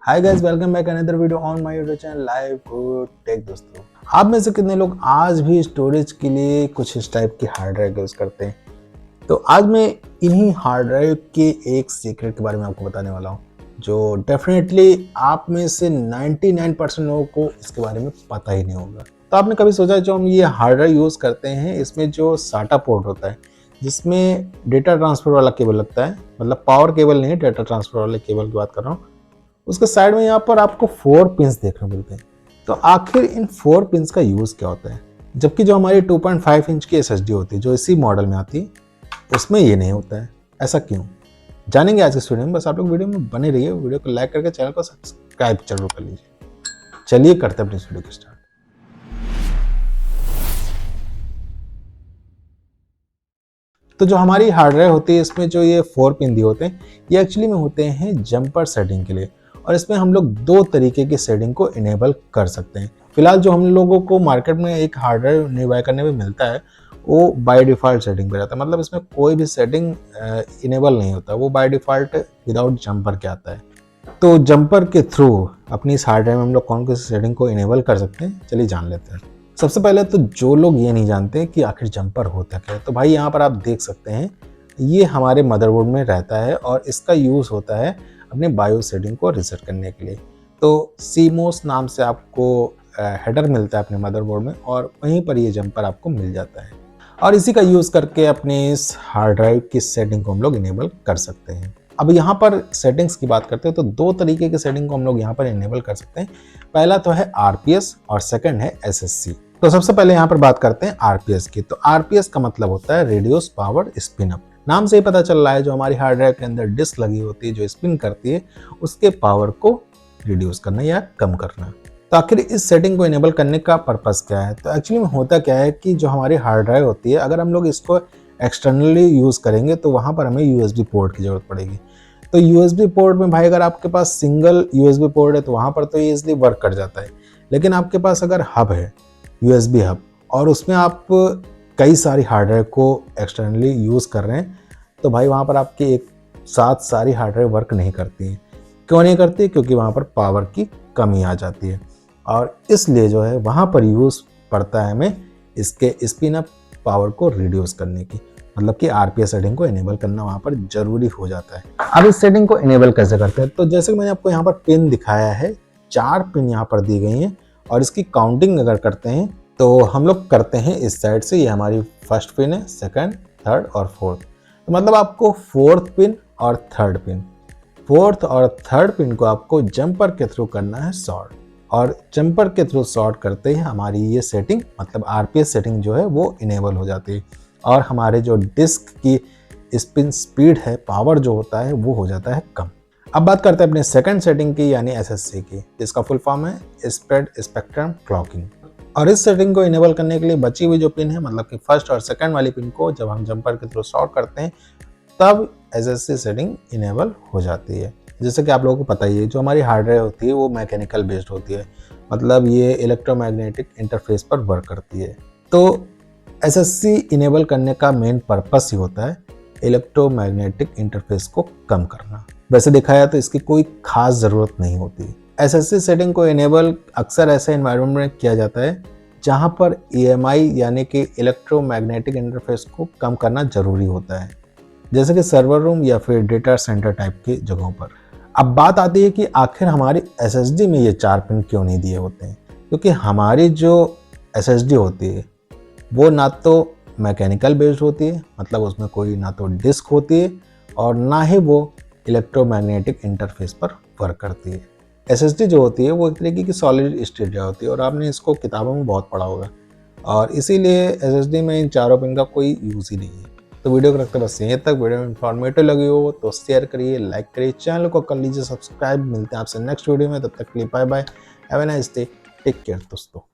Hi guys, welcome back another video on my YouTube channel live good take. दोस्तों, आप में से कितने लोग आज भी स्टोरेज के लिए कुछ इस टाइप की हार्ड ड्राइव यूज़ करते हैं? तो आज मैं इन्हीं हार्ड ड्राइव के एक सीक्रेट के बारे में आपको बताने वाला हूँ, जो डेफिनेटली आप में से 99% लोगों को इसके बारे में पता ही नहीं होगा। तो आपने कभी सोचा, जो हम ये हार्ड ड्राइव यूज़ करते हैं, इसमें जो साटा पोर्ट होता है, जिसमें डेटा ट्रांसफर वाला केबल लगता है, मतलब पावर केबल नहीं, डेटा ट्रांसफर वाले केबल की बात कर रहा हूँ, उसके साइड में यहाँ पर आपको 4 पिंस देखने मिलते हैं। तो आखिर इन 4 पिंस का यूज़ क्या होता है? जबकि जो हमारी 2.5 इंच की एसएसडी होती है, जो इसी मॉडल में आती है, उसमें ये नहीं होता है। ऐसा क्यों? जानेंगे आज के इस वीडियो में। बस आप लोग वीडियो में बने रहिए, वीडियो को लाइक करके चैनल को सब्सक्राइब जरूर कर लीजिए। चलिए करते हैं अपनी इस वीडियो को स्टार्ट। तो जो हमारी हार्ड ड्राइव होती है, इसमें जो ये 4 पिन दिए होते हैं, ये एक्चुअली में होते हैं जंपर सेटिंग के लिए। और इसमें हम लोग 2 तरीके की सेटिंग को इनेबल कर सकते हैं। फिलहाल जो हम लोगों को मार्केट में एक हार्ड ड्राइव न्यू बाय करने में मिलता है, वो बाय डिफ़ॉल्ट सेटिंग पे रहता है। मतलब इसमें कोई भी सेटिंग इनेबल नहीं होता, वो बाय डिफ़ॉल्ट विदाउट जंपर के आता है। तो जंपर के थ्रू अपनी इस हार्ड ड्राइव में हम लोग कौन सी सेटिंग को इनेबल कर सकते हैं, चलिए जान लेते हैं। सबसे पहले तो जो लोग ये नहीं जानते कि आखिर जंपर होता क्या है, तो भाई यहाँ पर आप देख सकते हैं, ये हमारे मदरबोर्ड में रहता है और इसका यूज़ होता है अपने बायो सेटिंग को रीसेट करने के लिए। तो सीमोस नाम से आपको हेडर मिलता है अपने मदरबोर्ड में, और वहीं पर ये जंपर आपको मिल जाता है। और इसी का यूज़ करके अपने इस हार्ड ड्राइव की सेटिंग को हम लोग इनेबल कर सकते हैं। अब यहाँ पर सेटिंग्स की बात करते हैं, तो 2 तरीके की सेटिंग को हम लोग यहाँ पर इनेबल कर सकते हैं। पहला तो है आरपीएस और सेकंड है एसएससी। तो सबसे पहले यहाँ पर बात करते हैं आरपीएस की। तो आरपीएस का मतलब होता है रेडियस पावर स्पिन अप। नाम से ही पता चल रहा है, जो हमारी हार्ड ड्राइव के अंदर डिस्क लगी होती है, जो स्पिन करती है, उसके पावर को रिड्यूस करना या कम करना। तो आखिर इस सेटिंग को इनेबल करने का पर्पस क्या है? तो एक्चुअली में होता क्या है कि जो हमारी हार्ड ड्राइव होती है, अगर हम लोग इसको एक्सटर्नली यूज़ करेंगे तो वहाँ पर हमें यूएसबी पोर्ट की ज़रूरत पड़ेगी। तो यूएसबी पोर्ट में भाई, अगर आपके पास सिंगल यूएसबी पोर्ट है तो वहाँ पर तो ये इजीली वर्क कर जाता है। लेकिन आपके पास अगर हब है, यूएसबी हब, और उसमें आप कई सारी हार्ड ड्राइव को एक्सटर्नली यूज़ कर रहे हैं, तो भाई वहाँ पर आपकी एक साथ सारी हार्ड ड्राइव वर्क नहीं करती हैं। क्यों नहीं करती? क्योंकि वहाँ पर पावर की कमी आ जाती है, और इसलिए जो है वहाँ पर यूज़ पड़ता है हमें इसके स्पिन अप पावर को रिड्यूस करने की। मतलब कि आरपीएस सेटिंग को इनेबल करना वहाँ पर जरूरी हो जाता है। अब इस सेटिंग को इनेबल कैसे करते हैं? तो जैसे कि मैंने आपको यहाँ पर पिन दिखाया है, 4 पिन यहाँ पर दी गई हैं, और इसकी काउंटिंग अगर करते हैं तो हम लोग करते हैं इस साइड से। ये हमारी फर्स्ट पिन है, सेकंड, थर्ड और फोर्थ। तो मतलब आपको फोर्थ पिन और थर्ड पिन, फोर्थ और थर्ड पिन को आपको जंपर के थ्रू करना है शॉर्ट, और जंपर के थ्रू शॉर्ट करते ही हमारी ये सेटिंग, मतलब आरपीएस सेटिंग जो है वो इनेबल हो जाती है, और हमारे जो डिस्क की स्पिन स्पीड है, पावर जो होता है, वो हो जाता है कम। अब बात करते हैं अपने सेकंड सेटिंग की, यानी एसएससी की, जिसका फुल फॉर्म है स्प्रेड स्पेक्ट्रम क्लॉकिंग। और इस सेटिंग को इनेबल करने के लिए बची हुई जो पिन है, मतलब कि फर्स्ट और सेकंड वाली पिन को जब हम जंपर के थ्रू शॉर्ट करते हैं, तब एसएससी सेटिंग इनेबल हो जाती है। जैसे कि आप लोगों को पता ही है, जो हमारी हार्ड ड्राइव होती है वो मैकेनिकल बेस्ड होती है, मतलब ये इलेक्ट्रोमैग्नेटिक इंटरफेस पर वर्क करती है। तो एसएससी इनेबल करने का मेन पर्पस ही होता है इलेक्ट्रोमैग्नेटिक इंटरफेस को कम करना। वैसे देखा जाए तो इसकी कोई खास ज़रूरत नहीं होती। एसएससी सेटिंग को इनेबल अक्सर ऐसे एनवायरनमेंट में किया जाता है जहां पर ईएमआई यानी कि इलेक्ट्रोमैग्नेटिक इंटरफेस को कम करना ज़रूरी होता है, जैसे कि सर्वर रूम या फिर डेटा सेंटर टाइप की जगहों पर। अब बात आती है कि आखिर हमारी एसएसडी में ये 4 पिन क्यों नहीं दिए होते हैं? क्योंकि हमारी जो एसएसडी होती है वो ना तो मैकेनिकल बेस्ड होती है, मतलब उसमें कोई ना तो डिस्क होती है, और ना ही वो इलेक्ट्रोमैग्नेटिक इंटरफेस पर वर्क करती है। एसएसडी जो होती है वो एक तरीके की सॉलिड स्टेट होती है, और आपने इसको किताबों में बहुत पढ़ा होगा, और इसीलिए एसएसडी में इन 4 पिन का कोई यूज़ ही नहीं है। तो वीडियो को रखते बस यहीं तक। वीडियो में इन्फॉर्मेटिव लगी हो तो शेयर करिए, लाइक करिए, चैनल को कर लीजिए सब्सक्राइब। मिलते हैं आपसे नेक्स्ट वीडियो में, तब तक के लिए bye bye, have a nice day, take care दोस्तों।